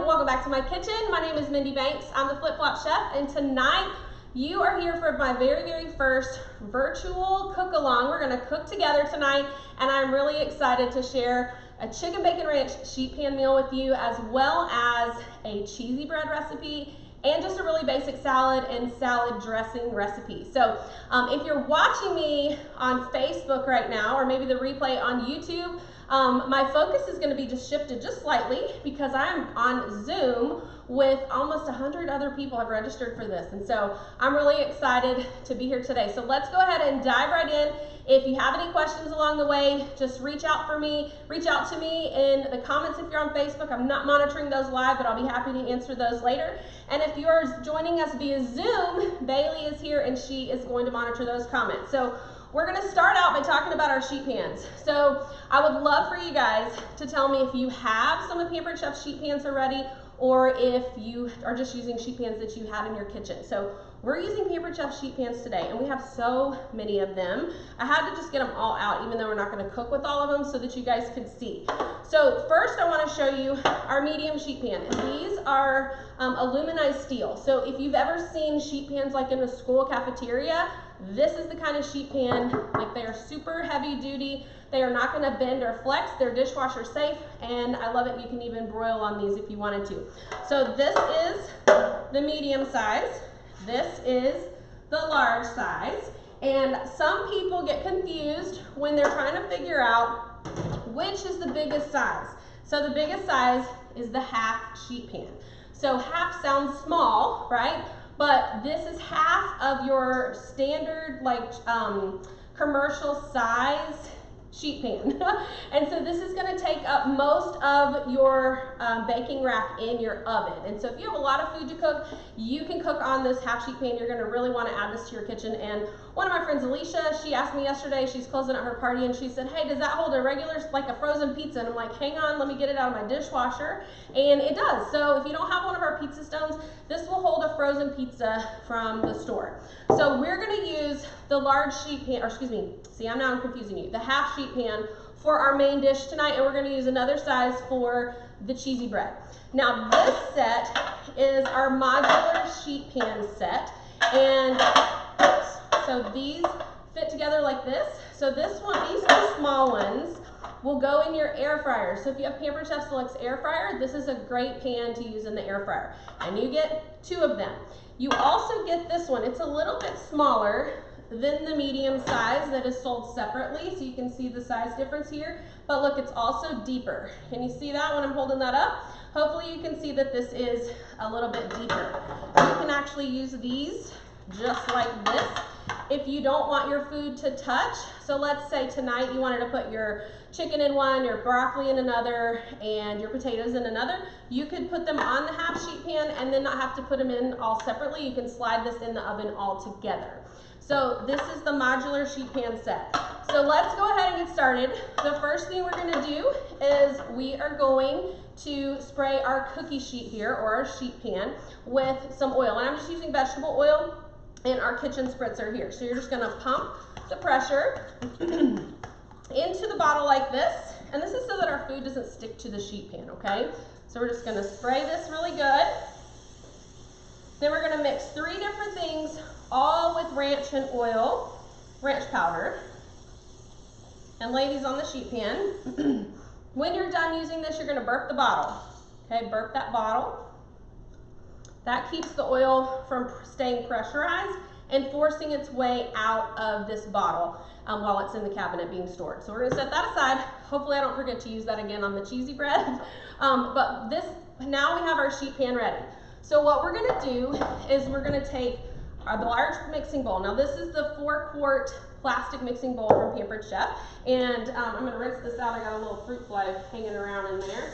welcome back to my kitchen. My name is Mindy Banks. I'm the Flip Flop Chef, and tonight you are here for my very first virtual cook along. We're gonna cook together tonight, and I'm really excited to share a chicken bacon ranch sheet pan meal with you, as well as a cheesy bread recipe and just a really basic salad and salad dressing recipe. So if you're watching me on Facebook right now, or maybe the replay on YouTube, my focus is going to be just shifted just slightly because I'm on Zoom with almost 100 other people have registered for this. And so I'm really excited to be here today. So let's go ahead and dive right in. If you have any questions along the way, just reach out to me in the comments if you're on Facebook. I'm not monitoring those live, but I'll be happy to answer those later. And if you're joining us via Zoom, Bailey is here and she is going to monitor those comments. So we're going to start out by talking about our sheet pans. So I would love for you guys to tell me if you have some of Pampered Chef's sheet pans already, or if you are just using sheet pans that you had in your kitchen. So we're using Pampered Chef sheet pans today, and we have so many of them. I had to just get them all out, even though we're not going to cook with all of them, so that you guys could see. So first I want to show you our medium sheet pan. And these are aluminized steel. So if you've ever seen sheet pans like in a school cafeteria, this is the kind of sheet pan. Like, they are super heavy duty. They are not going to bend or flex. They're dishwasher safe, and I love it. You can even broil on these if you wanted to. So this is the medium size. This is the large size. And some people get confused when they're trying to figure out which is the biggest size. So the biggest size is the half sheet pan. So half sounds small, right? But this is half of your standard, like, commercial size sheet pan. And so this is going to take up most of your baking rack in your oven. And so if you have a lot of food to cook, you can cook on this half sheet pan. You're going to really want to add this to your kitchen. And one of my friends, Alicia, she asked me yesterday, she's closing out her party, and she said, hey, does that hold a regular, like a frozen pizza? And I'm like, hang on, let me get it out of my dishwasher. And it does. So if you don't have one of our pizza stones, this will hold a frozen pizza from the store. So we're going to use the large sheet pan, or excuse me, see, I'm confusing you, the half sheet pan for our main dish tonight, and we're going to use another size for the cheesy bread. Now this set is our modular sheet pan set, and so these fit together like this. So this one, these two small ones will go in your air fryer. So if you have Pampered Chef Select's air fryer, this is a great pan to use in the air fryer, and you get 2 of them. You also get this one. It's a little bit smaller than the medium size that is sold separately, so you can see the size difference here. But look, it's also deeper. Can you see that when I'm holding that up? Hopefully you can see that this is a little bit deeper. You can actually use these just like this if you don't want your food to touch. So let's say tonight you wanted to put your chicken in one, your broccoli in another, and your potatoes in another. You could put them on the half sheet pan and then not have to put them in all separately. You can slide this in the oven all together. So this is the modular sheet pan set. So let's go ahead and get started. The first thing we're going to do is we are going to spray our cookie sheet here, or our sheet pan, with some oil. And I'm just using vegetable oil and our kitchen spritzer here. So you're just going to pump the pressure into the bottle like this. And this is so that our food doesn't stick to the sheet pan, okay? So we're just going to spray this really good. Then we're going to mix 3 different things, all with ranch and oil, ranch powder, and lay these on the sheet pan. When you're done using this, you're going to burp the bottle. Okay, burp that bottle. That keeps the oil from staying pressurized and forcing its way out of this bottle while it's in the cabinet being stored. So we're going to set that aside. Hopefully I don't forget to use that again on the cheesy bread. But now we have our sheet pan ready. So what we're going to do is we're going to take the large mixing bowl. Now this is the 4-quart plastic mixing bowl from Pampered Chef, and I'm going to rinse this out. I got a little fruit fly hanging around in there.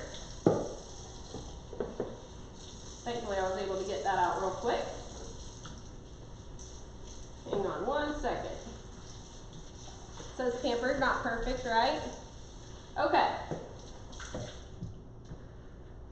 Thankfully I was able to get that out real quick. Hang on 1 second. It says Pampered, not perfect, right? Okay.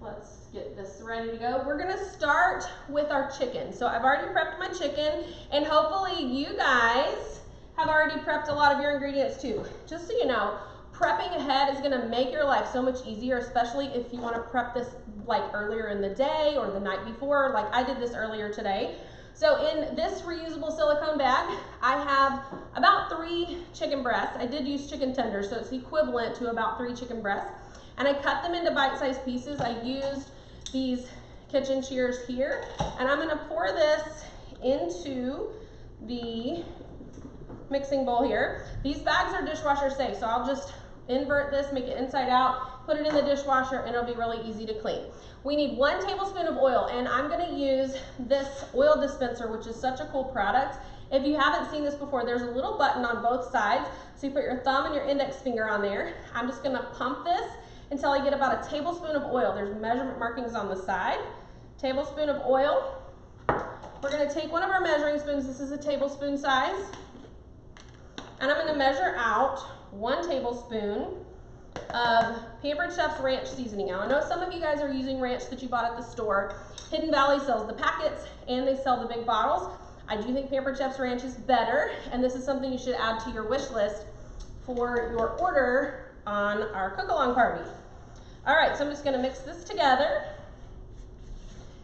Let's get this ready to go. We're going to start with our chicken. So I've already prepped my chicken, and hopefully you guys have already prepped a lot of your ingredients too. Just so you know, prepping ahead is gonna make your life so much easier, especially if you wanna prep this like earlier in the day or the night before, like I did this earlier today. So in this reusable silicone bag, I have about 3 chicken breasts. I did use chicken tenders, so it's equivalent to about 3 chicken breasts. And I cut them into bite-sized pieces. I used these kitchen shears here, and I'm gonna pour this into the mixing bowl here. These bags are dishwasher safe, so I'll just invert this, make it inside out, put it in the dishwasher, and it'll be really easy to clean. We need 1 tablespoon of oil, and I'm gonna use this oil dispenser, which is such a cool product. If you haven't seen this before, there's a little button on both sides, so you put your thumb and your index finger on there. I'm just gonna pump this until I get about a tablespoon of oil. There's measurement markings on the side. Tablespoon of oil. We're gonna take one of our measuring spoons, this is a tablespoon size, and I'm gonna measure out 1 tablespoon of Pampered Chef's ranch seasoning. Now I know some of you guys are using ranch that you bought at the store. Hidden Valley sells the packets and they sell the big bottles. I do think Pampered Chef's ranch is better, and this is something you should add to your wish list for your order on our cook-along party. All right, so I'm just gonna mix this together,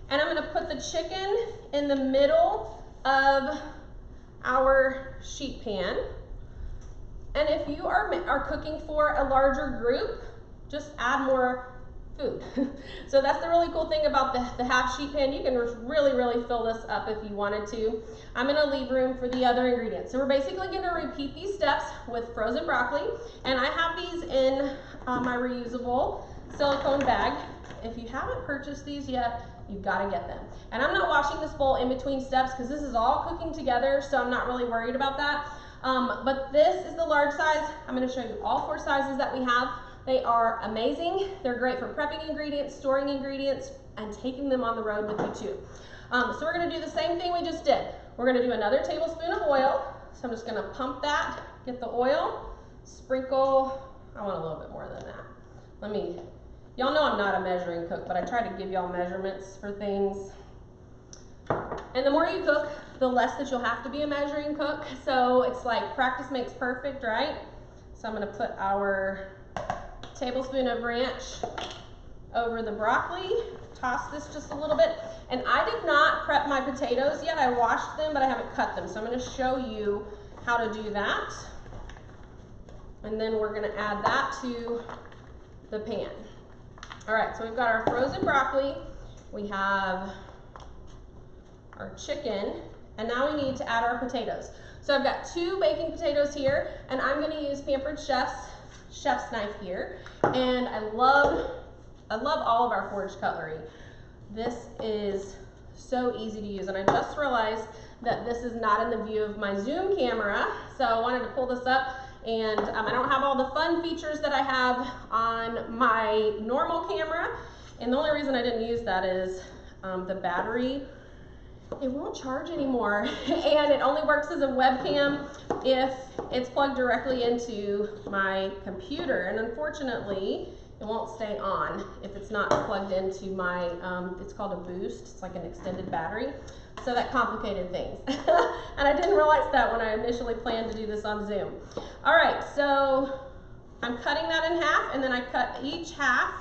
and I'm gonna put the chicken in the middle of our sheet pan. And if you are cooking for a larger group, just add more food. So that's the really cool thing about the half sheet pan. You can really fill this up if you wanted to. I'm gonna leave room for the other ingredients. So we're basically gonna repeat these steps with frozen broccoli, and I have these in my reusable silicone bag. If you haven't purchased these yet, you've gotta get them. And I'm not washing this bowl in between steps because this is all cooking together, so I'm not really worried about that. But this is the large size. I'm gonna show you all 4 sizes that we have. They are amazing. They're great for prepping ingredients, storing ingredients, and taking them on the road with you too. So we're gonna do the same thing we just did. We're gonna do another tablespoon of oil. So I'm just gonna pump that, get the oil, sprinkle, I want a little bit more than that. Y'all know I'm not a measuring cook, but I try to give y'all measurements for things. And the more you cook, the less that you'll have to be a measuring cook. So it's like practice makes perfect, right? So I'm gonna put our tablespoon of ranch over the broccoli, toss this just a little bit. And I did not prep my potatoes yet. I washed them, but I haven't cut them. So I'm gonna show you how to do that. And then we're gonna add that to the pan. All right, so we've got our frozen broccoli. We have our chicken, and now we need to add our potatoes. So I've got 2 baking potatoes here, and I'm gonna use Pampered Chef's knife here. And I love all of our forged cutlery. This is so easy to use, and I just realized that this is not in the view of my Zoom camera, so I wanted to pull this up. And I don't have all the fun features that I have on my normal camera, and the only reason I didn't use that is the battery, it won't charge anymore, and it only works as a webcam if it's plugged directly into my computer, and unfortunately it won't stay on if it's not plugged into my, it's called a boost, it's like an extended battery, so that complicated things. And I didn't realize that when I initially planned to do this on Zoom. All right, so I'm cutting that in half, and then I cut each half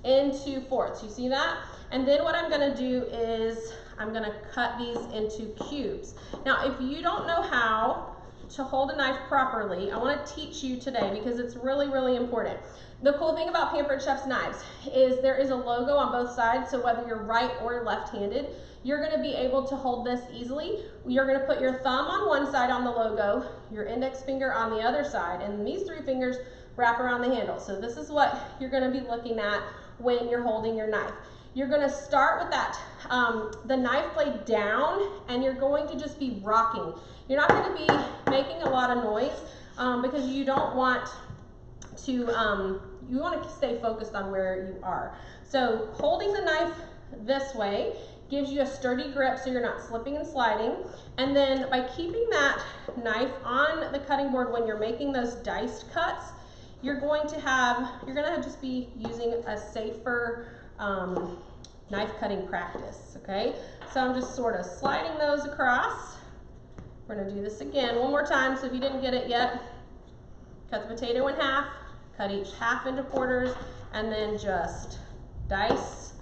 into 4ths. You see that? And then what I'm gonna do is I'm gonna cut these into cubes. Now, if you don't know how to hold a knife properly, I wanna teach you today because it's really important. The cool thing about Pampered Chef's knives is there is a logo on both sides, so whether you're right or left-handed, you're gonna be able to hold this easily. You're gonna put your thumb on one side on the logo, your index finger on the other side, and these 3 fingers wrap around the handle. So this is what you're gonna be looking at when you're holding your knife. You're gonna start with that, the knife blade down, and you're going to just be rocking. You're not gonna be making a lot of noise because you don't want to, you wanna stay focused on where you are. So holding the knife this way gives you a sturdy grip so you're not slipping and sliding. And then by keeping that knife on the cutting board when you're making those diced cuts, you're gonna just be using a safer knife cutting practice, okay? So I'm just sort of sliding those across. We're gonna do this again one more time, so if you didn't get it yet, cut the potato in half, cut each half into quarters, and then just dice.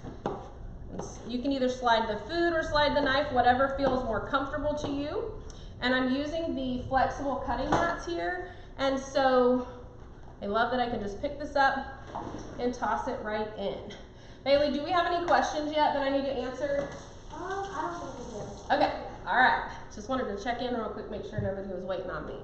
You can either slide the food or slide the knife, whatever feels more comfortable to you. And I'm using the flexible cutting mats here, and so I love that I can just pick this up and toss it right in. Bailey, do we have any questions yet that I need to answer? I don't think we do. Okay, all right. Just wanted to check in real quick, make sure nobody was waiting on me.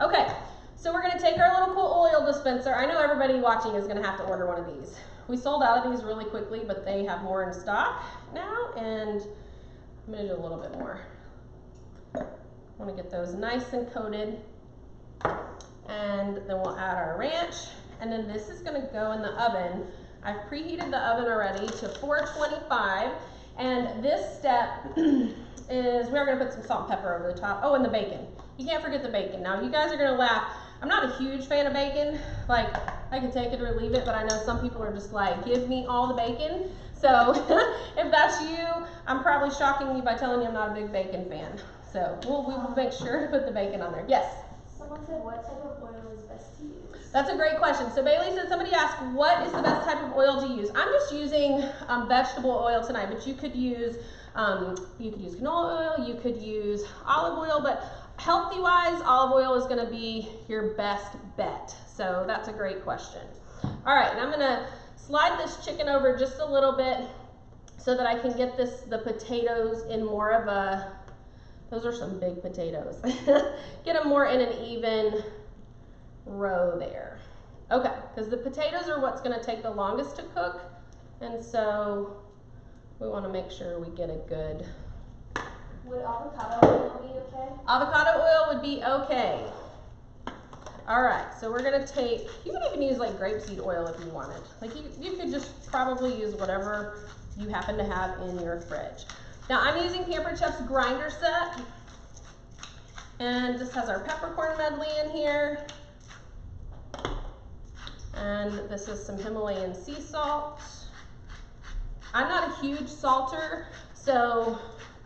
Okay, so we're gonna take our little cool oil dispenser. I know everybody watching is gonna have to order one of these. We sold out of these really quickly, but they have more in stock now, and I'm gonna do a little bit more. I wanna get those nice and coated, and then we'll add our ranch, and then this is gonna go in the oven. I've preheated the oven already to 425, and this step is we're gonna put some salt and pepper over the top. Oh, and the bacon. You can't forget the bacon. Now, you guys are gonna laugh. I'm not a huge fan of bacon. Like, I can take it or leave it, but I know some people are just like, give me all the bacon. So if that's you, I'm probably shocking you by telling you I'm not a big bacon fan. So we will make sure to put the bacon on there. Yes? Someone said, what type of oil is best to use? That's a great question. So Bailey said, somebody asked, what is the best type of oil to use? I'm just using vegetable oil tonight, but you could use canola oil, you could use olive oil, but healthy wise, olive oil is gonna be your best bet. So that's a great question. All right, and I'm gonna slide this chicken over just a little bit so that I can get the potatoes in more of a, those are some big potatoes. Get them more in an even row there. Okay, because the potatoes are what's gonna take the longest to cook, and so we wanna make sure we get a good. Would avocado oil be okay? Avocado oil would be okay. All right, so we're gonna take, you can even use like grapeseed oil if you wanted. Like you could just probably use whatever you happen to have in your fridge. Now I'm using Pampered Chef's grinder set, and this has our peppercorn medley in here. And this is some Himalayan sea salt. I'm not a huge salter, so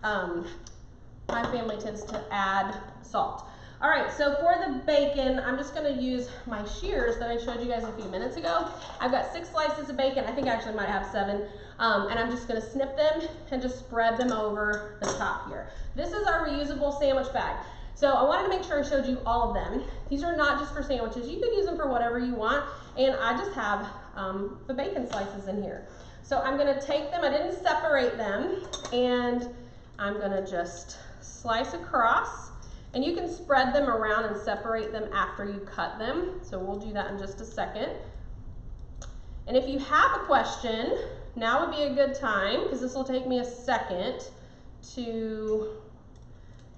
my family tends to add salt. All right, so for the bacon, I'm just gonna use my shears that I showed you guys a few minutes ago. I've got 6 slices of bacon. I think I actually might have 7. And I'm just gonna snip them and just spread them over the top here. This is our reusable sandwich bag. So I wanted to make sure I showed you all of them. These are not just for sandwiches. You could use them for whatever you want. And I just have the bacon slices in here. So I'm gonna take them, I didn't separate them, and I'm gonna just slice across. And you can spread them around and separate them after you cut them. So we'll do that in just a second. And if you have a question, now would be a good time, because this will take me a second to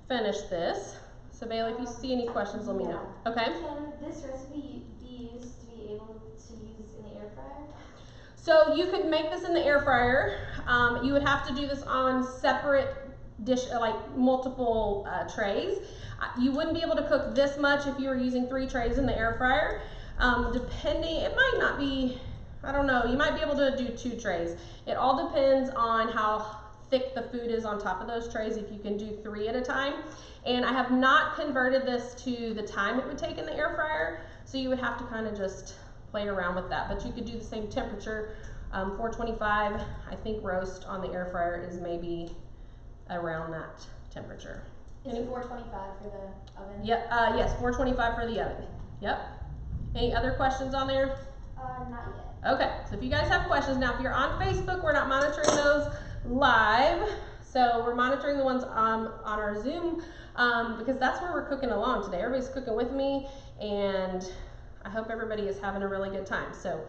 finish this. So Bailey, if you see any questions, let me know. Okay? Can this recipe be used to be able to use in the air fryer? So you could make this in the air fryer. You would have to do this on separate dish, like multiple trays. You wouldn't be able to cook this much if you were using 3 trays in the air fryer. Depending, it might not be, I don't know, you might be able to do 2 trays. It all depends on how thick the food is on top of those trays, if you can do 3 at a time. And I have not converted this to the time it would take in the air fryer, so you would have to kind of just play around with that. But you could do the same temperature, 425. I think roast on the air fryer is maybe around that temperature. Is it 425 for the oven? Yep, yes, 425 for the oven. Yep. Any other questions on there? Not yet. Okay, so if you guys have questions, now if you're on Facebook, we're not monitoring those live. So we're monitoring the ones on our Zoom because that's where we're cooking along today. Everybody's cooking with me, and I hope everybody is having a really good time. So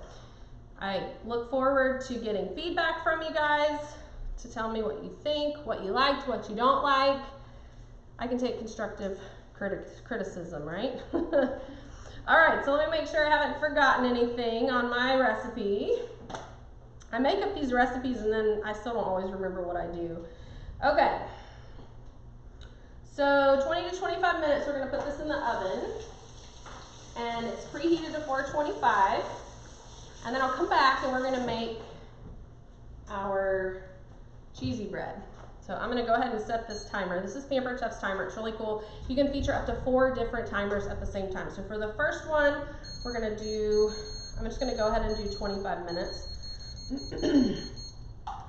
I look forward to getting feedback from you guys to tell me what you think, what you liked, what you don't like. I can take constructive criticism, right? All right, so let me make sure I haven't forgotten anything on my recipe. I make up these recipes and then I still don't always remember what I do. Okay, so 20 to 25 minutes, we're gonna put this in the oven, and it's preheated to 425, and then I'll come back and we're gonna make our cheesy bread. So I'm gonna go ahead and set this timer. This is Pampered Chef's timer. It's really cool. You can feature up to 4 different timers at the same time. So for the first one, we're gonna do, I'm just gonna go ahead and do 25 minutes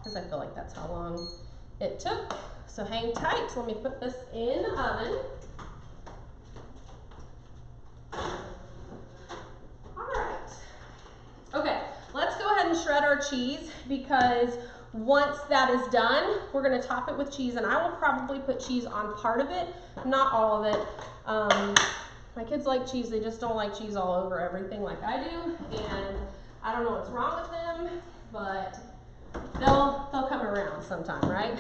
because I feel like that's how long it took. So hang tight. So let me put this in the oven. All right. Okay, let's go ahead and shred our cheese because once that is done, we're gonna top it with cheese, and I will probably put cheese on part of it, not all of it. My kids like cheese, they just don't like cheese all over everything like I do, and I don't know what's wrong with them, but they'll come around sometime, right?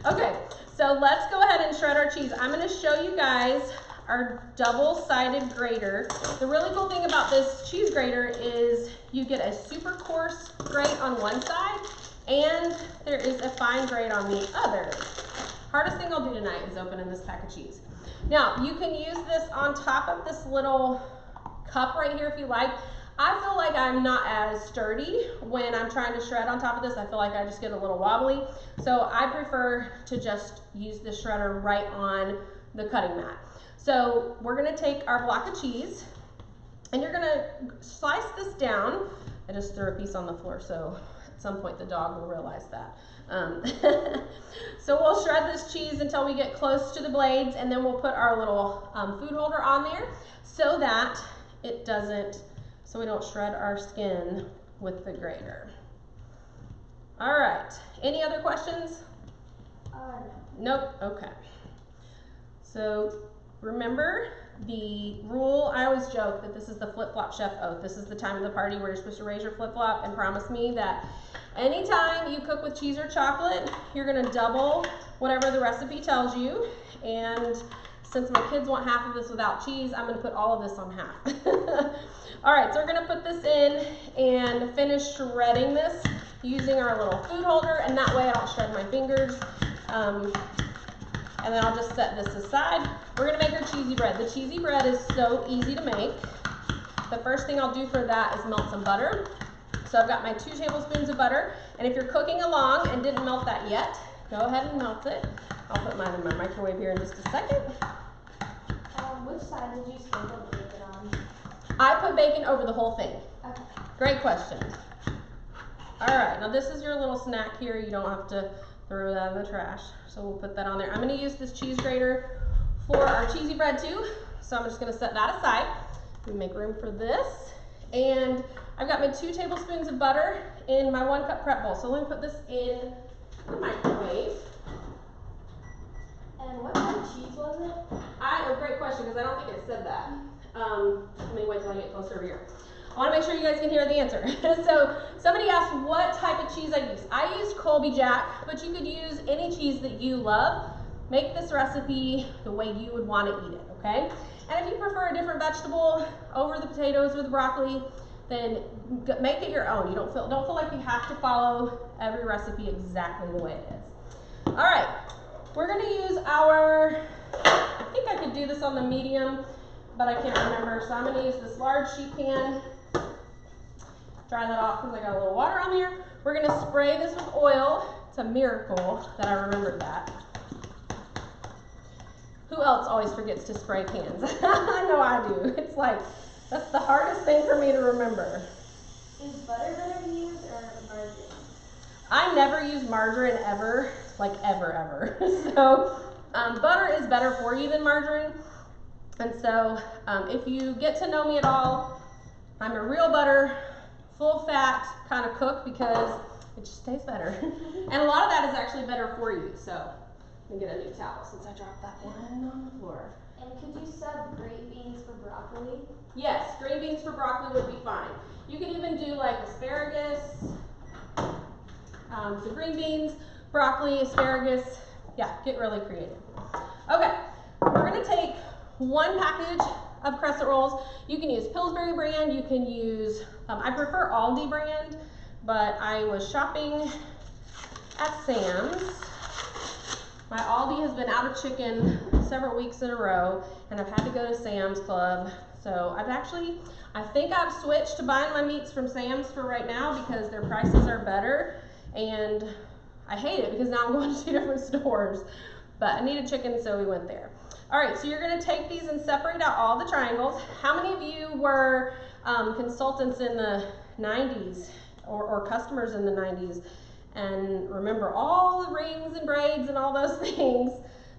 Okay, so let's go ahead and shred our cheese. I'm gonna show you guys our double-sided grater. The really cool thing about this cheese grater is you get a super coarse grate on one side, and there is a fine grate on the other. Hardest thing I'll do tonight is opening this pack of cheese. Now, you can use this on top of this little cup right here if you like. I feel like I'm not as sturdy when I'm trying to shred on top of this. I feel like I just get a little wobbly. So I prefer to just use the shredder right on the cutting mat. So we're gonna take our block of cheese and you're gonna slice this down. I just threw a piece on the floor, so at some point the dog will realize that. So we'll shred this cheese until we get close to the blades, and then we'll put our little food holder on there so that it doesn't, so we don't shred our skin with the grater. All right, any other questions? No. Nope, okay. So remember the rule, I always joke that this is the flip-flop chef oath. This is the time of the party where you're supposed to raise your flip-flop and promise me that anytime you cook with cheese or chocolate, you're gonna double whatever the recipe tells you. And since my kids want half of this without cheese, I'm gonna put all of this on half. All right, so we're gonna put this in and finish shredding this using our little food holder, and that way I don't shred my fingers. And then I'll just set this aside. We're gonna make our cheesy bread. The cheesy bread is so easy to make. The first thing I'll do for that is melt some butter. So I've got my 2 tablespoons of butter, and if you're cooking along and didn't melt that yet, go ahead and melt it. I'll put mine in my microwave here in just a second. Which side did you sprinkle the bacon on? I put bacon over the whole thing. Okay. Great question. All right, now this is your little snack here. You don't have to throw that in the trash. So we'll put that on there. I'm gonna use this cheese grater for our cheesy bread too. So I'm just gonna set that aside. We make room for this. And I've got my 2 tablespoons of butter in my 1 cup prep bowl. So let me put this in the microwave. And what kind of cheese was it? Great question, because I don't think it said that. Let me wait till I get closer over here. I want to make sure you guys can hear the answer. So somebody asked what type of cheese I use. I used Colby Jack, but you could use any cheese that you love. Make this recipe the way you would want to eat it, okay? And if you prefer a different vegetable over the potatoes or the broccoli, then make it your own. You don't feel like you have to follow every recipe exactly the way it is. All right, we're gonna use our, I think I could do this on the medium, but I can't remember. So I'm gonna use this large sheet pan. Dry that off because I got a little water on there. We're gonna spray this with oil. It's a miracle that I remembered that. Who else always forgets to spray pans? I know I do. It's like, that's the hardest thing for me to remember. Is butter better to use or margarine? I never use margarine ever, like ever. So butter is better for you than margarine. And so if you get to know me at all, I'm a real butter, full fat kind of cook because it just tastes better. And a lot of that is actually better for you. So let me get a new towel since I dropped that one on the floor. And could you sub green beans for broccoli? Yes, green beans for broccoli would be fine. You could even do like asparagus, so green beans, broccoli, asparagus. Yeah, get really creative. Okay, we're gonna take 1 package of crescent rolls. You can use Pillsbury brand, you can use, I prefer Aldi brand, but I was shopping at Sam's. My Aldi has been out of chicken several weeks in a row, and I've had to go to Sam's Club. So I think I've switched to buying my meats from Sam's for right now because their prices are better. And I hate it because now I'm going to 2 different stores, but I needed chicken, so we went there. All right, so you're gonna take these and separate out all the triangles. How many of you were consultants in the 90s or customers in the 90s and remember all the rings and braids and all those things?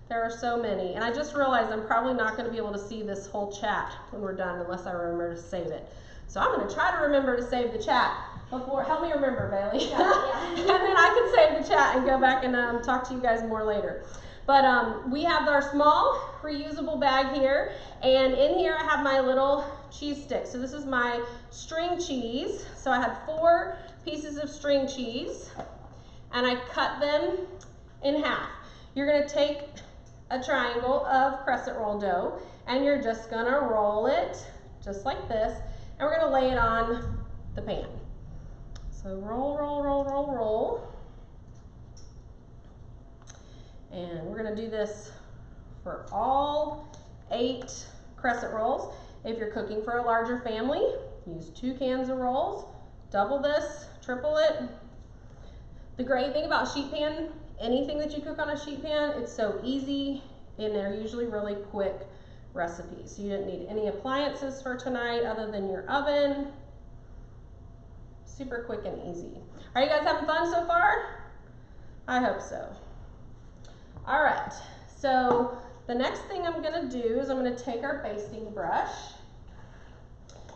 There are so many, and I just realized I'm probably not gonna be able to see this whole chat when we're done unless I remember to save it. So I'm gonna try to remember to save the chat before, help me remember, Bailey. Yeah. And then I can save the chat and go back and talk to you guys more later. But we have our small reusable bag here, and in here I have my little cheese sticks. So this is my string cheese. So I had 4 pieces of string cheese, and I cut them in half. You're gonna take a triangle of crescent roll dough, and you're just gonna roll it just like this, and we're gonna lay it on the pan. So roll, roll, roll, roll, roll. And we're gonna do this for all 8 crescent rolls. If you're cooking for a larger family, use 2 cans of rolls, double this, triple it. The great thing about sheet pan, anything that you cook on a sheet pan, it's so easy, and they're usually really quick recipes. You didn't need any appliances for tonight other than your oven. Super quick and easy. Are you guys having fun so far? I hope so. All right, so the next thing I'm gonna do is I'm gonna take our basting brush,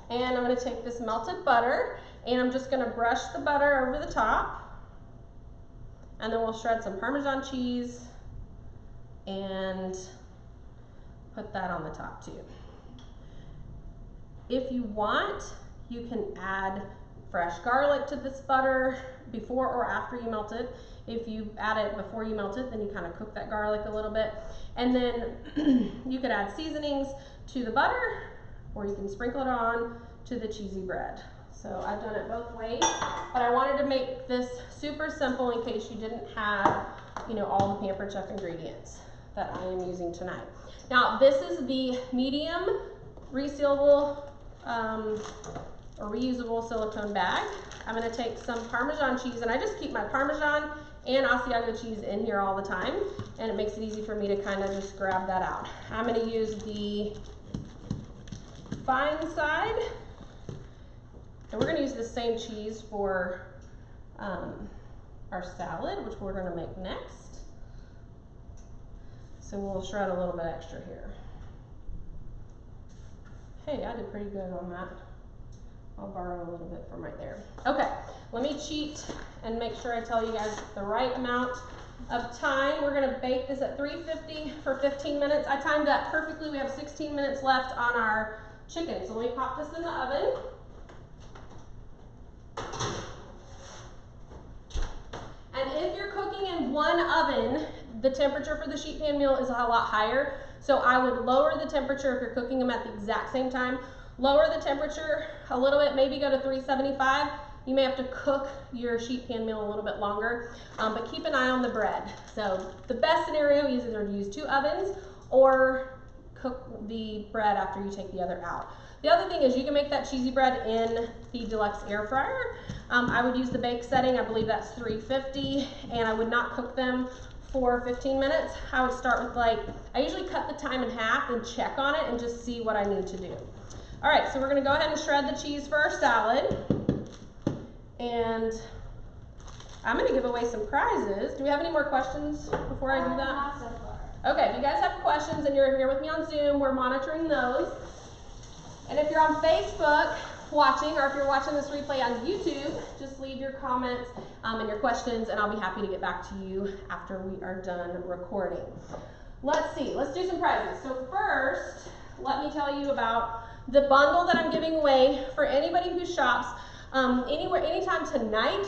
and I'm gonna take this melted butter, and I'm just gonna brush the butter over the top, and then we'll shred some Parmesan cheese and put that on the top too. If you want, you can add fresh garlic to this butter before or after you melt it. If you add it before you melt it, then you kind of cook that garlic a little bit. And then you could add seasonings to the butter, or you can sprinkle it on to the cheesy bread. So I've done it both ways, but I wanted to make this super simple in case you didn't have, you know, all the Pampered Chef ingredients that I am using tonight. Now, this is the medium resealable or reusable silicone bag. I'm gonna take some Parmesan cheese, and I just keep my Parmesan and Asiago cheese in here all the time, and it makes it easy for me to kind of just grab that out. I'm gonna use the fine side, and we're gonna use the same cheese for our salad, which we're gonna make next. So we'll shred a little bit extra here. Hey, I did pretty good on that. I'll borrow a little bit from right there. Okay, let me cheat and make sure I tell you guys the right amount of time. We're gonna bake this at 350 for 15 minutes. I timed that perfectly. We have 16 minutes left on our chicken. So let me pop this in the oven. And if you're cooking in one oven, the temperature for the sheet pan meal is a lot higher. So I would lower the temperature if you're cooking them at the exact same time. Lower the temperature a little bit, maybe go to 375. You may have to cook your sheet pan meal a little bit longer, but keep an eye on the bread. So the best scenario is either to use 2 ovens or cook the bread after you take the other out. The other thing is you can make that cheesy bread in the deluxe air fryer. I would use the bake setting, I believe that's 350, and I would not cook them for 15 minutes. I would start with I usually cut the time in half and check on it and just see what I need to do. All right, so we're gonna go ahead and shred the cheese for our salad. And I'm gonna give away some prizes. Do we have any more questions before I do that? Not so far. Okay, if you guys have questions and you're here with me on Zoom, we're monitoring those. And if you're on Facebook watching, or if you're watching this replay on YouTube, just leave your comments and your questions, and I'll be happy to get back to you after we are done recording. Let's see, let's do some prizes. So first, let me tell you about the bundle that I'm giving away for anybody who shops anytime tonight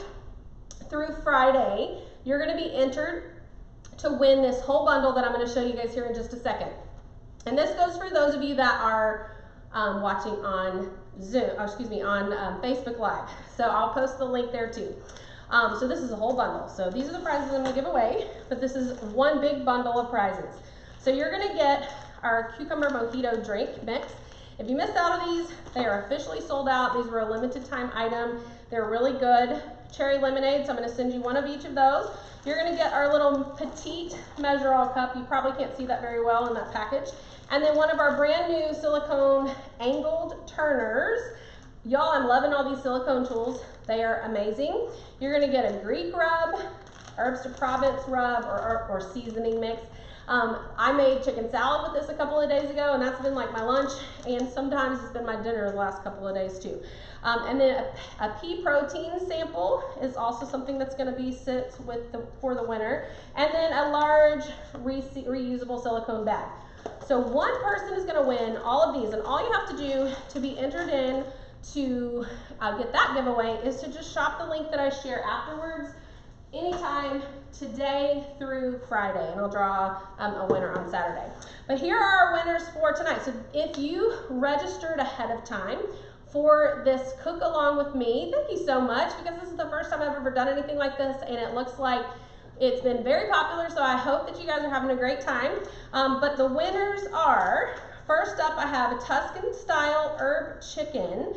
through Friday. You're gonna be entered to win this whole bundle that I'm gonna show you guys here in just a second. And this goes for those of you that are watching on Zoom, on Facebook Live. So I'll post the link there too. So this is a whole bundle. So these are the prizes I'm gonna give away, but this is one big bundle of prizes. So you're gonna get our cucumber mojito drink mix. If you missed out on these, they are officially sold out. These were a limited time item. They're really good cherry lemonade, so I'm gonna send you one of each of those. You're gonna get our little petite measure-all cup. You probably can't see that very well in that package. And then one of our brand new silicone angled turners. Y'all, I'm loving all these silicone tools. They are amazing. You're gonna get a Greek rub, herbs de Provence rub, or seasoning mix. I made chicken salad with this a couple of days ago, and that's been like my lunch, and sometimes it's been my dinner the last couple of days too. And then a pea protein sample is also something that's going to be sent with for the winner. And then a large reusable silicone bag. So one person is going to win all of these, and all you have to do to be entered in to get that giveaway is to just shop the link that I share afterwards anytime today through Friday, and I'll draw a winner on Saturday. But here are our winners for tonight. So if you registered ahead of time for this cook along with me, thank you so much, because this is the first time I've ever done anything like this, and it looks like it's been very popular, so I hope that you guys are having a great time. But the winners are, first up I have a Tuscan style herb chicken.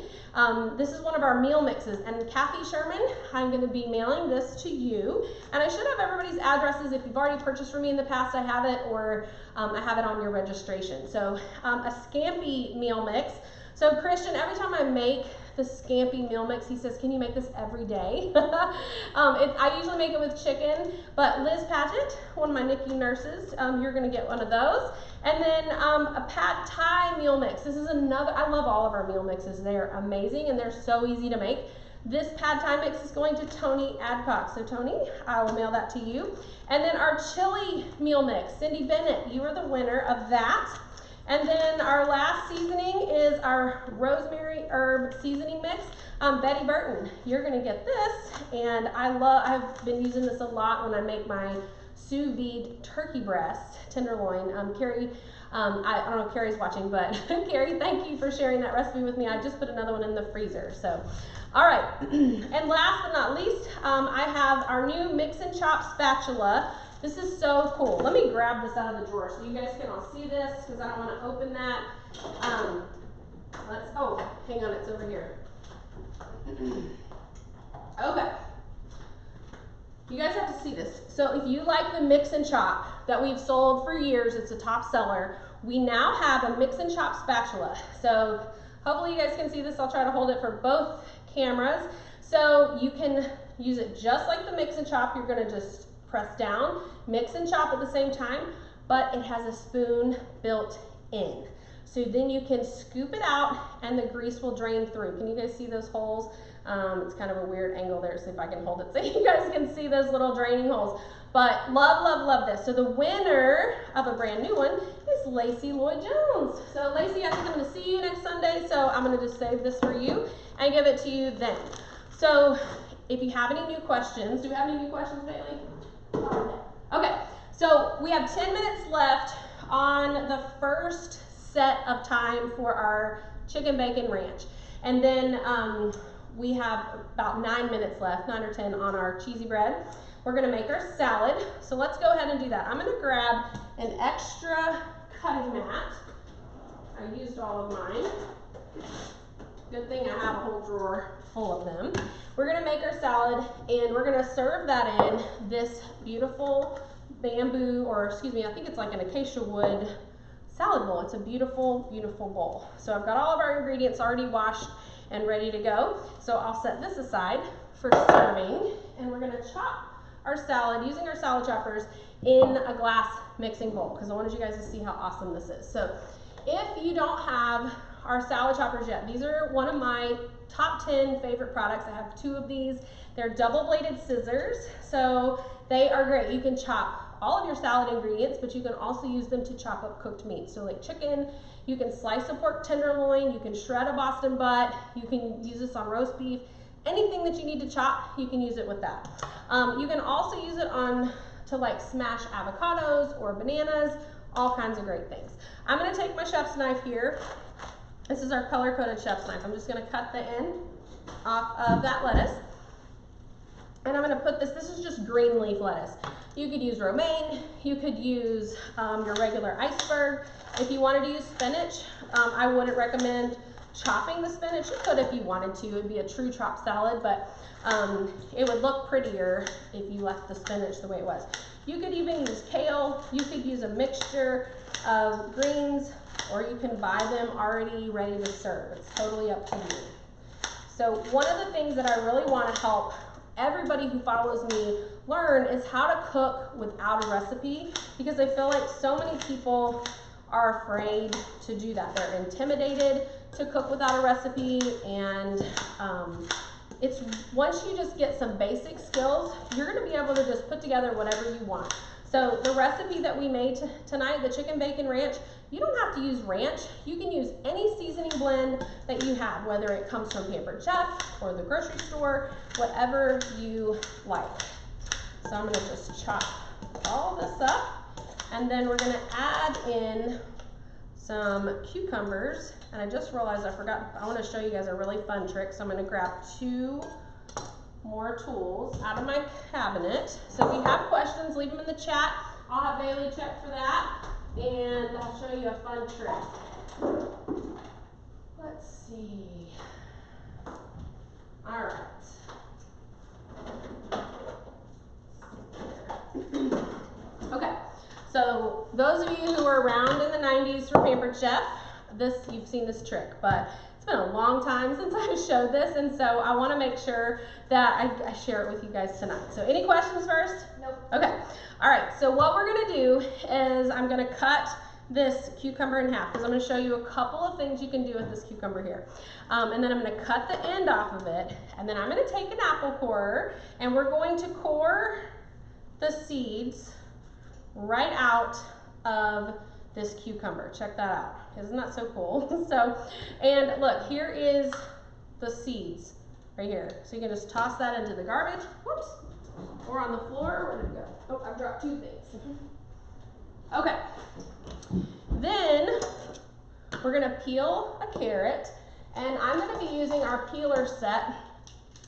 This is one of our meal mixes, and Kathy Sherman, I'm going to be mailing this to you, and I should have everybody's addresses. If you've already purchased from me in the past, I have it, or I have it on your registration. So a scampi meal mix. So Christian, every time I make the scampi meal mix, he says, can you make this every day? I usually make it with chicken, but Liz Paget, one of my NICU nurses, you're going to get one of those. And then a pad thai meal mix. This is another, I love all of our meal mixes. They're amazing and they're so easy to make. This pad thai mix is going to Tony Adcock. So Tony, I will mail that to you. And then our chili meal mix. Cindy Bennett, you are the winner of that. And then our last seasoning is our rosemary herb seasoning mix. Betty Burton, you're gonna get this, and I've been using this a lot when I make my sous vide turkey breast tenderloin. Carrie, I don't know if Carrie's watching, but Carrie, thank you for sharing that recipe with me. I just put another one in the freezer. So, all right, and last but not least, I have our new mix and chop spatula. This is so cool. Let me grab this out of the drawer so you guys can all see this, because I don't want to open that. Oh, hang on, it's over here. Okay. You guys have to see this. So if you like the mix and chop that we've sold for years, it's a top seller. We now have a mix and chop spatula. So hopefully you guys can see this. I'll try to hold it for both cameras. So you can use it just like the mix and chop. You're going to just press down, mix and chop at the same time, but it has a spoon built in. So then you can scoop it out and the grease will drain through. Can you guys see those holes? It's kind of a weird angle there, see if I can hold it so you guys can see those little draining holes. But love, love, love this. So the winner of a brand new one is Lacey Lloyd Jones. So Lacey, I think I'm gonna see you next Sunday, so I'm gonna just save this for you and give it to you then. So if you have any new questions, do we have any new questions, Bailey? Okay, so we have 10 minutes left on the first set of time for our chicken bacon ranch. And then we have about 9 minutes left, 9 or 10 on our cheesy bread. We're gonna make our salad. So let's go ahead and do that. I'm gonna grab an extra cutting mat. I used all of mine. Good thing I have a whole drawer full of them. We're gonna make our salad and we're gonna serve that in this beautiful bamboo, or excuse me, I think it's like an acacia wood salad bowl. It's a beautiful, beautiful bowl. So I've got all of our ingredients already washed and ready to go. So I'll set this aside for serving, and we're gonna chop our salad using our salad choppers in a glass mixing bowl, because I wanted you guys to see how awesome this is. So if you don't have our salad choppers yet, these are one of my top 10 favorite products. I have 2 of these. They're double-bladed scissors, so they are great. You can chop all of your salad ingredients, but you can also use them to chop up cooked meat. So like chicken, you can slice a pork tenderloin, you can shred a Boston butt, you can use this on roast beef. Anything that you need to chop, you can use it with that. You can also use it to like smash avocados or bananas, all kinds of great things. I'm gonna take my chef's knife here. This is our color-coded chef's knife. I'm just gonna cut the end off of that lettuce. And I'm gonna put this is just green leaf lettuce. You could use romaine, you could use your regular iceberg. If you wanted to use spinach, I wouldn't recommend chopping the spinach. You could if you wanted to. It would be a true chop salad, but it would look prettier if you left the spinach the way it was. You could even use kale. You could use a mixture of greens, or you can buy them already ready to serve. It's totally up to you. So one of the things that I really want to help everybody who follows me learn is how to cook without a recipe, because I feel like so many people are afraid to do that. They're intimidated to cook without a recipe, and it's once you just get some basic skills, you're going to be able to just put together whatever you want. So the recipe that we made tonight, the chicken bacon ranch, you don't have to use ranch. You can use any seasoning blend that you have, whether it comes from Pampered Chef or the grocery store, whatever you like. So I'm going to just chop all this up, and then we're going to add in some cucumbers. And I just realized I forgot, I want to show you guys a really fun trick. So I'm going to grab 2 more tools out of my cabinet. So if you have questions, leave them in the chat. I'll have Bailey check for that, and I'll show you a fun trick. Let's see. All right. Okay, so those of you who were around in the 90s for Pampered Chef, you've seen this trick, but it's been a long time since I've showed this, and so I want to make sure that I share it with you guys tonight. So any questions first? Nope. Okay. All right, so what we're going to do is I'm going to cut this cucumber in half, because I'm going to show you a couple of things you can do with this cucumber here. And then I'm going to cut the end off of it, and then I'm going to take an apple corer, and we're going to core the seeds right out of this cucumber. Check that out. Isn't that so cool? So, and look, here is the seeds right here. So you can just toss that into the garbage. Whoops. Or on the floor. Where did it go? Oh, I've dropped 2 things. Okay. Then we're gonna peel a carrot, and I'm gonna be using our peeler set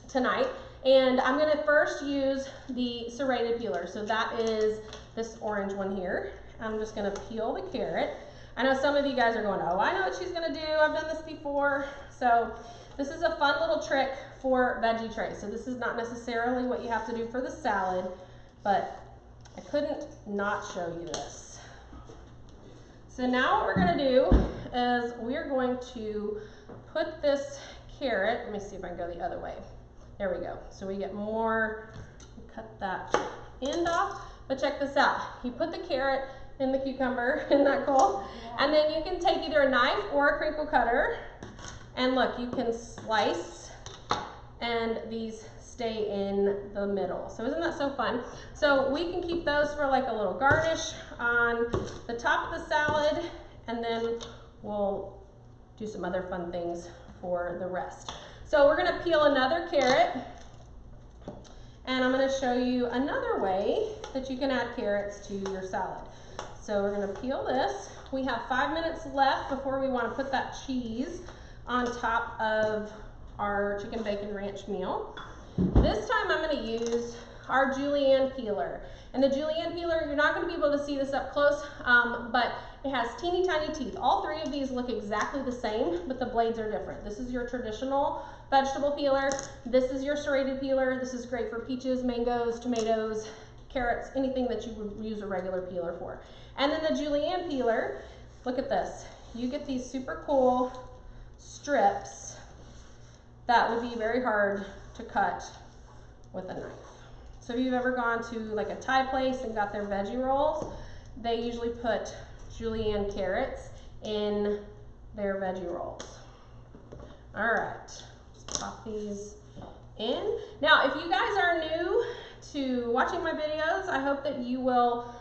tonight. And I'm gonna first use the serrated peeler. So that is this orange one here. I'm just gonna peel the carrot. I know some of you guys are going, oh, I know what she's gonna do. I've done this before. So this is a fun little trick for veggie trays. So this is not necessarily what you have to do for the salad, but I couldn't not show you this. So now what we're gonna do is we're going to put this carrot, let me see if I can go the other way. There we go. So we get more, cut that end off, but check this out. You put the carrot in the cucumber, isn't that cool? Yeah. And then you can take either a knife or a crinkle cutter, and look, you can slice, and these stay in the middle. So isn't that so fun? So we can keep those for like a little garnish on the top of the salad, and then we'll do some other fun things for the rest. So we're gonna peel another carrot, and I'm gonna show you another way that you can add carrots to your salad. So we're gonna peel this. We have 5 minutes left before we wanna put that cheese on top of our chicken bacon ranch meal. This time I'm gonna use our julienne peeler. And the julienne peeler, you're not gonna be able to see this up close, but it has teeny tiny teeth. All 3 of these look exactly the same, but the blades are different. This is your traditional vegetable peeler. This is your serrated peeler. This is great for peaches, mangoes, tomatoes, carrots, anything that you would use a regular peeler for. And then the julienne peeler, look at this. You get these super cool strips that would be very hard to cut with a knife. So if you've ever gone to like a Thai place and got their veggie rolls, they usually put julienne carrots in their veggie rolls. All right, let's pop these in. Now, if you guys are new to watching my videos, I hope that you will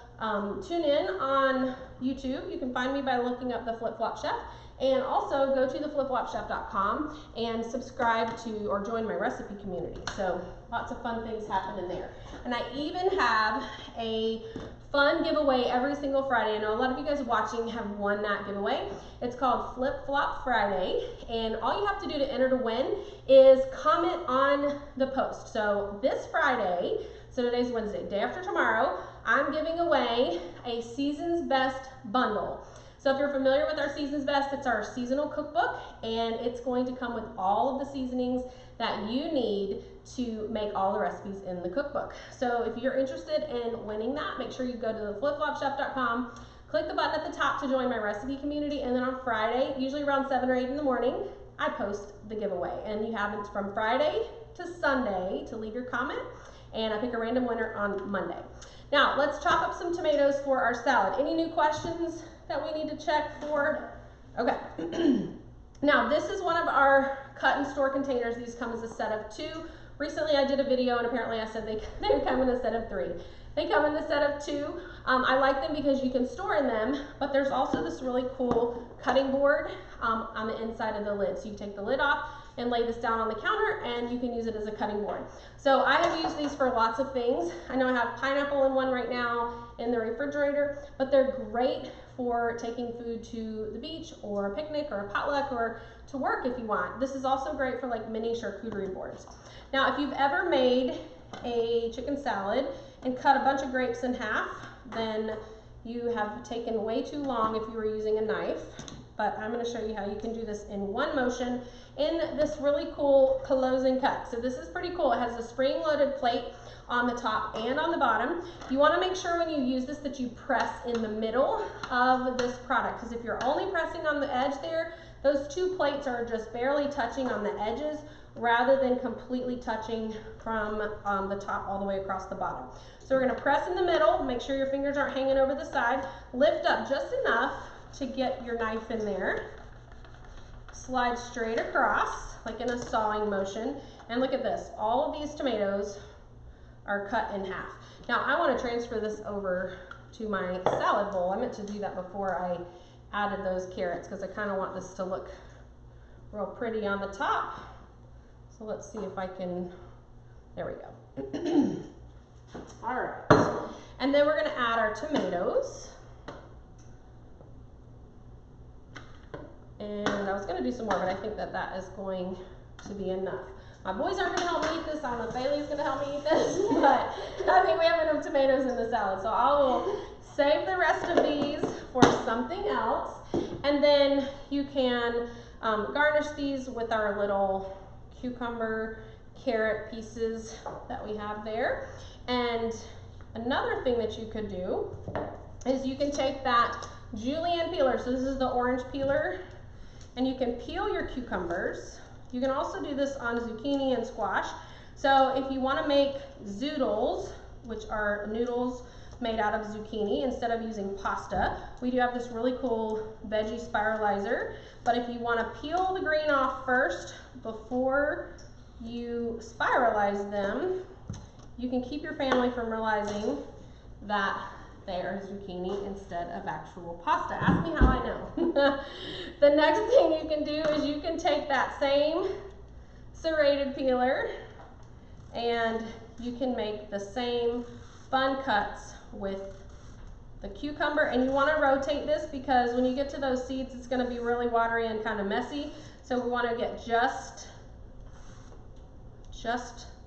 tune in on YouTube. You can find me by looking up the Flip Flop Chef, and also go to theflipflopchef.com and subscribe to or join my recipe community. So lots of fun things happen in there. And I even have a fun giveaway every single Friday. I know a lot of you guys watching have won that giveaway. It's called Flip Flop Friday, and all you have to do to enter to win is comment on the post. So this Friday, so today's Wednesday, day after tomorrow, I'm giving away a Season's Best bundle. So if you're familiar with our Season's Best, it's our seasonal cookbook, and it's going to come with all of the seasonings that you need to make all the recipes in the cookbook. So if you're interested in winning that, make sure you go to theflipflopchef.com, click the button at the top to join my recipe community, and then on Friday, usually around 7 or 8 in the morning, I post the giveaway. And you have it from Friday to Sunday to leave your comment, and I pick a random winner on Monday. Now, let's chop up some tomatoes for our salad. Any new questions that we need to check for? Okay. Now, this is one of our cut and store containers. These come as a set of 2. Recently, I did a video, and apparently I said they come in a set of 3. They come in a set of 2. I like them because you can store in them, but there's also this really cool cutting board on the inside of the lid. So you take the lid off and lay this down on the counter, and you can use it as a cutting board. So I have used these for lots of things. I know I have pineapple in one right now in the refrigerator, but they're great for taking food to the beach or a picnic or a potluck or to work if you want. This is also great for like mini charcuterie boards. Now, if you've ever made a chicken salad and cut a bunch of grapes in half, then you have taken way too long if you were using a knife. But I'm going to show you how you can do this in one motion in this really cool closing cut. So this is pretty cool. It has a spring-loaded plate on the top and on the bottom. You want to make sure when you use this that you press in the middle of this product, because if you're only pressing on the edge there, those 2 plates are just barely touching on the edges rather than completely touching from the top all the way across the bottom. So we're going to press in the middle, make sure your fingers aren't hanging over the side, lift up just enough to get your knife in there, slide straight across like in a sawing motion, and look at this, all of these tomatoes are cut in half. Now I want to transfer this over to my salad bowl. I meant to do that before I added those carrots because I kind of want this to look real pretty on the top. So let's see if I can, there we go. All right, and then we're going to add our tomatoes. And I was going to do some more, but I think that that is going to be enough. My boys aren't going to help me eat this. I don't know if Bailey's going to help me eat this, but I think we have enough tomatoes in the salad. So I will save the rest of these for something else. And then you can garnish these with our little cucumber, carrot pieces that we have there. And another thing that you could do is you can take that julienne peeler. So this is the orange peeler, and you can peel your cucumbers. You can also do this on zucchini and squash. So if you want to make zoodles, which are noodles made out of zucchini, instead of using pasta, we do have this really cool veggie spiralizer. But if you want to peel the green off first before you spiralize them, you can keep your family from realizing that they are zucchini instead of actual pasta. Ask me how I know. The next thing you can do is you can take that same serrated peeler and you can make the same fun cuts with the cucumber. And you want to rotate this because when you get to those seeds, it's going to be really watery and kind of messy. So we want to get just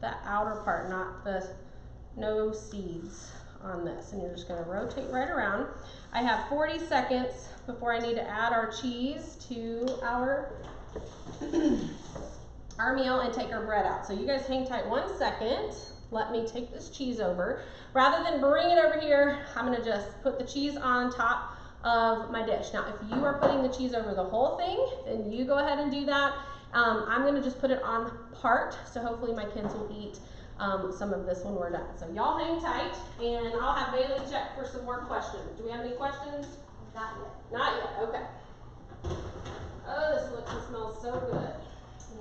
the outer part, not the no seeds on this. And you're just going to rotate right around. I have 40 seconds before I need to add our cheese to our meal and take our bread out. So you guys hang tight 1 second. Let me take this cheese over. Rather than bring it over here, I'm going to just put the cheese on top of my dish. Now, if you are putting the cheese over the whole thing, then you go ahead and do that. I'm going to just put it on part, so hopefully my kids will eat some of this when we're done. So y'all hang tight, and I'll have Bailey check for some more questions. Do we have any questions? Not yet. Not yet, okay. Oh, this looks and smells so good.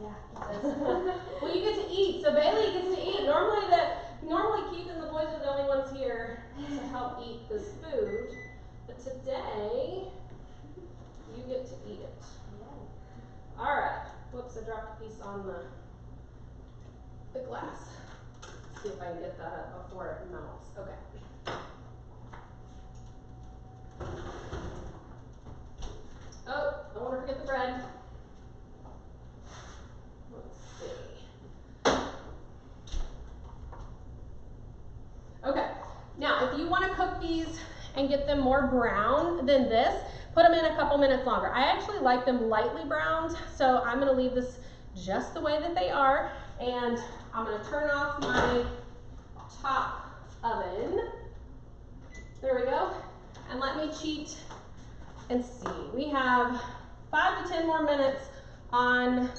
Yeah, it does. Well, you get to eat, so Bailey gets to eat. Normally Keith and the boys are the only ones here to help eat this food, but today you get to eat it. Yeah. All right. Whoops, I dropped a piece on the glass. Let's see if I can get that up before it melts. Okay. Oh, don't want to forget the bread. Let's see. Okay. Now, if you want to cook these and get them more brown than this, put them in a couple minutes longer. I actually like them lightly browned, so I'm gonna leave this just the way that they are, and I'm gonna turn off my top oven. There we go. And let me cheat and see. We have 5 to 10 more minutes on,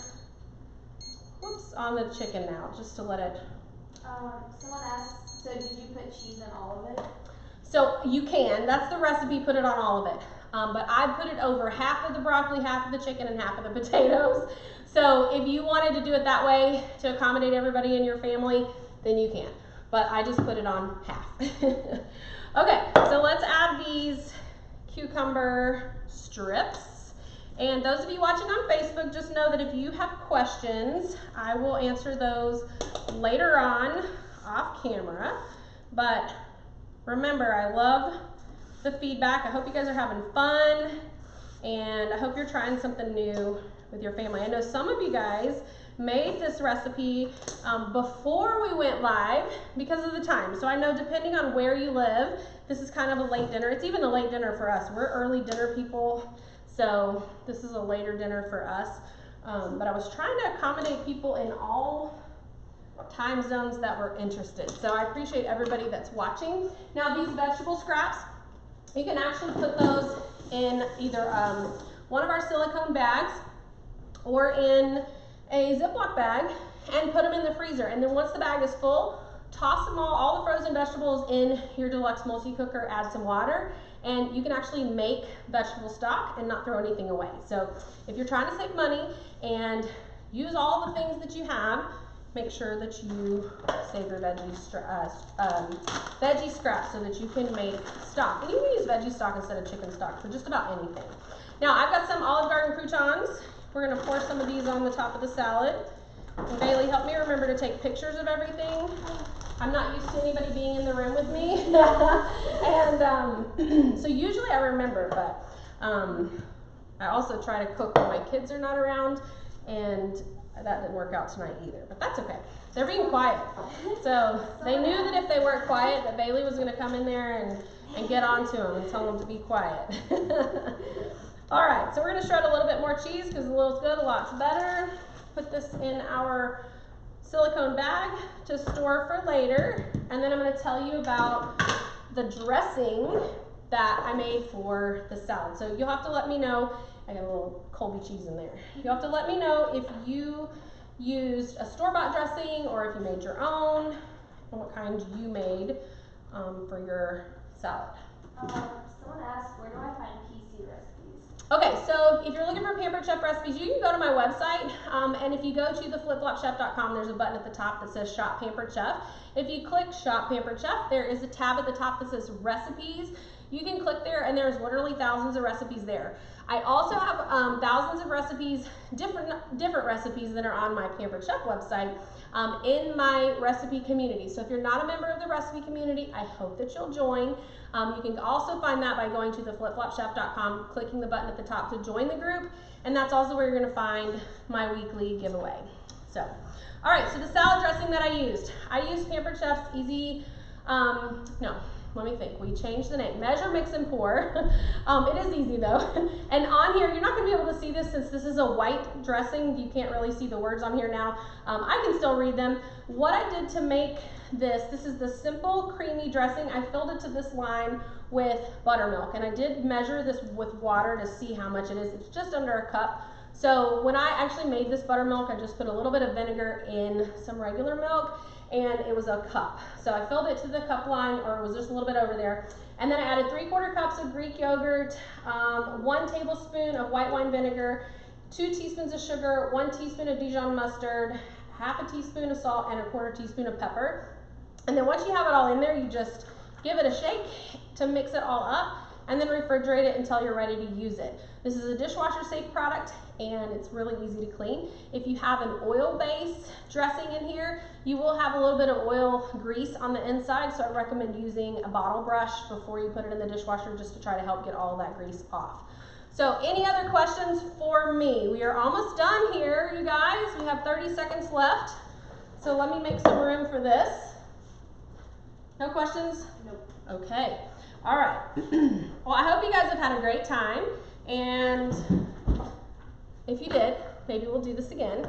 on the chicken now, just to let it. Someone asked, so did you put cheese in all of it? So you can, that's the recipe, put it on all of it. But I put it over half of the broccoli, half of the chicken, and half of the potatoes. So if you wanted to do it that way to accommodate everybody in your family, then you can. But I just put it on half. Okay, so let's add these cucumber strips. And those of you watching on Facebook, just know that if you have questions, I will answer those later on off camera. But remember, I love the feedback. I hope you guys are having fun, and I hope you're trying something new with your family. I know some of you guys made this recipe before we went live because of the time. So I know depending on where you live, this is kind of a late dinner. It's even a late dinner for us. We're early dinner people, so this is a later dinner for us. But I was trying to accommodate people in all time zones that were interested. So I appreciate everybody that's watching. Now these vegetable scraps, you can actually put those in either one of our silicone bags or in a Ziploc bag and put them in the freezer. And then once the bag is full, toss them all the frozen vegetables in your deluxe multi-cooker, add some water, and you can actually make vegetable stock and not throw anything away. So if you're trying to save money and use all the things that you have, make sure that you save your veggie scraps so that you can make stock. And you can use veggie stock instead of chicken stock for just about anything. Now I've got some Olive Garden croutons. We're gonna pour some of these on the top of the salad. And Bailey, help me remember to take pictures of everything. I'm not used to anybody being in the room with me. And so usually I remember, but I also try to cook when my kids are not around, and that didn't work out tonight either, but that's okay. They're being quiet. So they knew that if they weren't quiet, that Bailey was gonna come in there and get on to them and tell them to be quiet. All right, so we're gonna shred a little bit more cheese because a little's good, a lot's better. Put this in our silicone bag to store for later. And then I'm gonna tell you about the dressing that I made for the salad. So you'll have to let me know. I got a little Colby cheese in there. You'll have to let me know if you used a store-bought dressing or if you made your own, and what kind you made for your salad. Someone asked, where do I find PC recipes? Okay, so if you're looking for Pampered Chef recipes, you can go to my website, and if you go to theflipflopchef.com, there's a button at the top that says Shop Pampered Chef. If you click Shop Pampered Chef, there is a tab at the top that says Recipes. You can click there, and there's literally thousands of recipes there. I also have thousands of recipes, different recipes that are on my Pampered Chef website in my recipe community. So if you're not a member of the recipe community, I hope that you'll join. You can also find that by going to theflipflopchef.com, clicking the button at the top to join the group, and that's also where you're going to find my weekly giveaway. So, all right, so the salad dressing that I used Pampered Chef's easy, let me think. We changed the name. Measure, mix, and pour. It is easy though. And on here, you're not going to be able to see this since this is a white dressing. You can't really see the words on here now. I can still read them. What I did to make this is the simple creamy dressing. I filled it to this line with buttermilk, and I did measure this with water to see how much it is. It's just under a cup. So when I actually made this buttermilk, I just put a little bit of vinegar in some regular milk, and it was a cup. So I filled it to the cup line, or it was just a little bit over there. And then I added 3/4 cups of Greek yogurt, 1 tablespoon of white wine vinegar, 2 teaspoons of sugar, 1 teaspoon of Dijon mustard, 1/2 teaspoon of salt, and 1/4 teaspoon of pepper. And then once you have it all in there, you just give it a shake to mix it all up, and then refrigerate it until you're ready to use it. This is a dishwasher safe product, and it's really easy to clean. If you have an oil-based dressing in here, you will have a little bit of oil grease on the inside, so I recommend using a bottle brush before you put it in the dishwasher just to try to help get all that grease off. So any other questions for me? We are almost done here, you guys. We have 30 seconds left, so let me make some room for this. No questions? Nope. Okay. All right. Well, I hope you guys have had a great time. And if you did, maybe we'll do this again.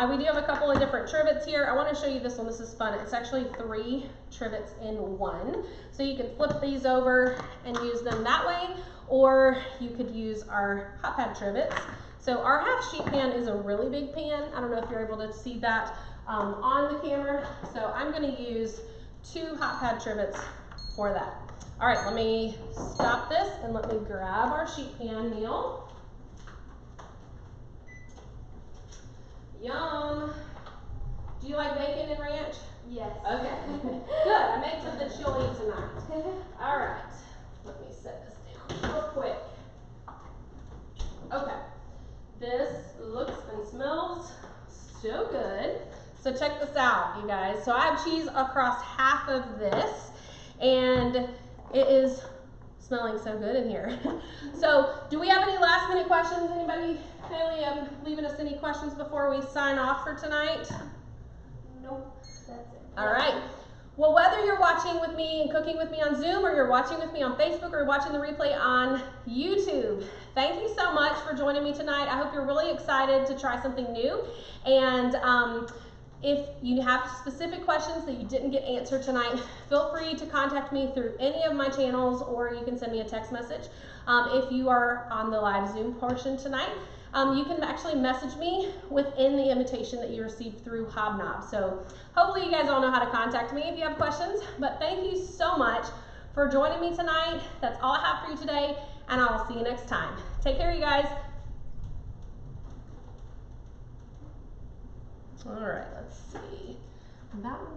We do have a couple of different trivets here. I want to show you this one. This is fun. It's actually 3 trivets in one. So you can flip these over and use them that way, or you could use our hot pad trivets. So our half sheet pan is a really big pan. I don't know if you're able to see that on the camera. So I'm going to use 2 hot pad trivets for that. All right, let me stop this and let me grab our sheet pan meal. Yum. Do you like bacon and ranch? Yes. Okay. Good. I made something she'll eat tonight. All right. Let me set this down real quick. Okay. This looks and smells so good. So check this out, you guys. So I have cheese across half of this, and it is smelling so good in here. So do we have any last minute questions? Anybody, Haley, leaving us any questions before we sign off for tonight? Nope, that's it. All right. Well, whether you're watching with me and cooking with me on Zoom, or you're watching with me on Facebook, or watching the replay on YouTube, thank you so much for joining me tonight. I hope you're really excited to try something new. And if you have specific questions that you didn't get answered tonight, feel free to contact me through any of my channels, or you can send me a text message. If you are on the live Zoom portion tonight, you can actually message me within the invitation that you received through Hobnob. So hopefully you guys all know how to contact me if you have questions. But thank you so much for joining me tonight. That's all I have for you today, and I will see you next time. Take care, you guys. All right, let's see. That one's